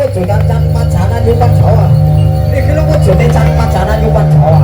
wujudan can pacanan yupan Jawa. Iki lho wujude can pacanan yupan Jawa.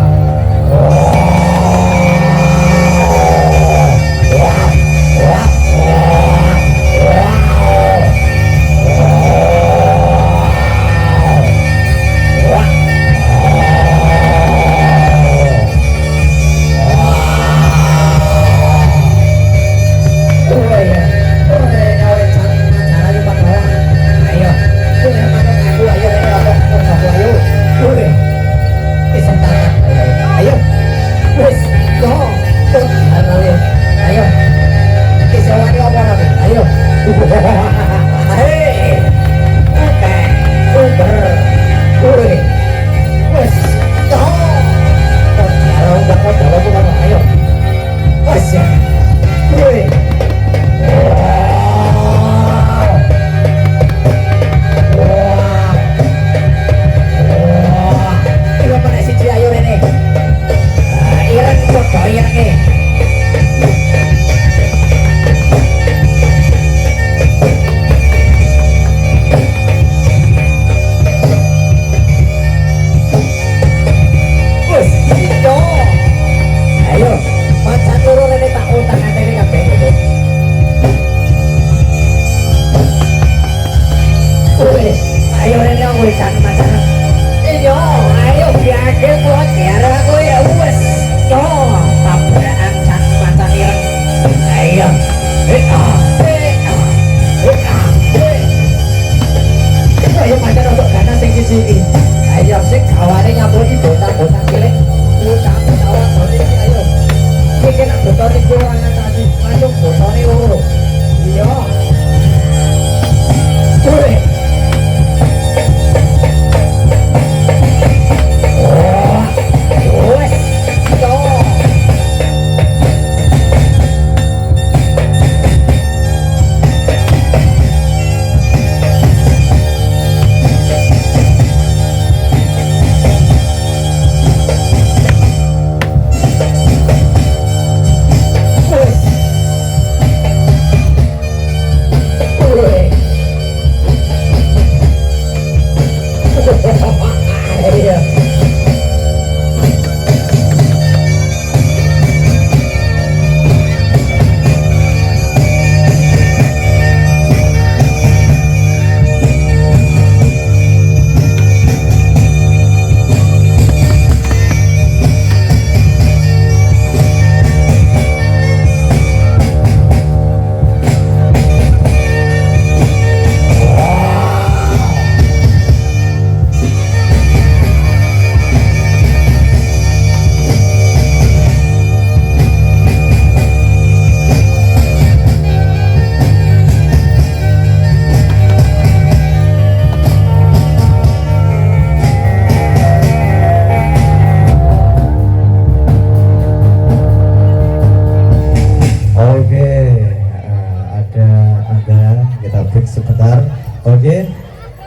Oke,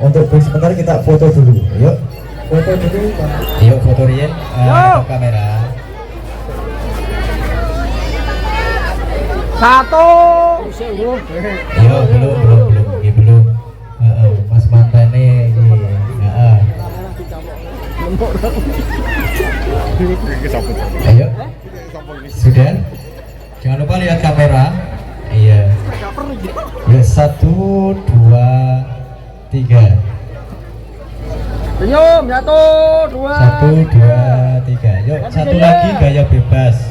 untuk break sebentar kita foto dulu. Yuk, foto dulu. Yuk, foto Rien. Kamera. Satu. Yuk, belum. Mas mantane ini. Ayo. Sudah. Jangan lupa lihat kamera. Iya. Ya, 1, 2, 3. Senyum, 1, 2. 1, 2, 3. Yuk, satu lagi gaya bebas.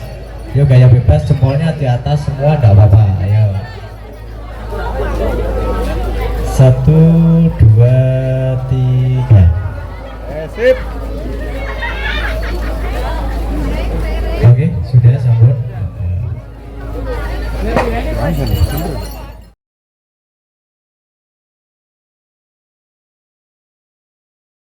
Yuk, gaya bebas, jempolnya di atas semua, enggak apa-apa. Ayo. 1, 2, 3. Sip. Oke, sudah sambut. Ini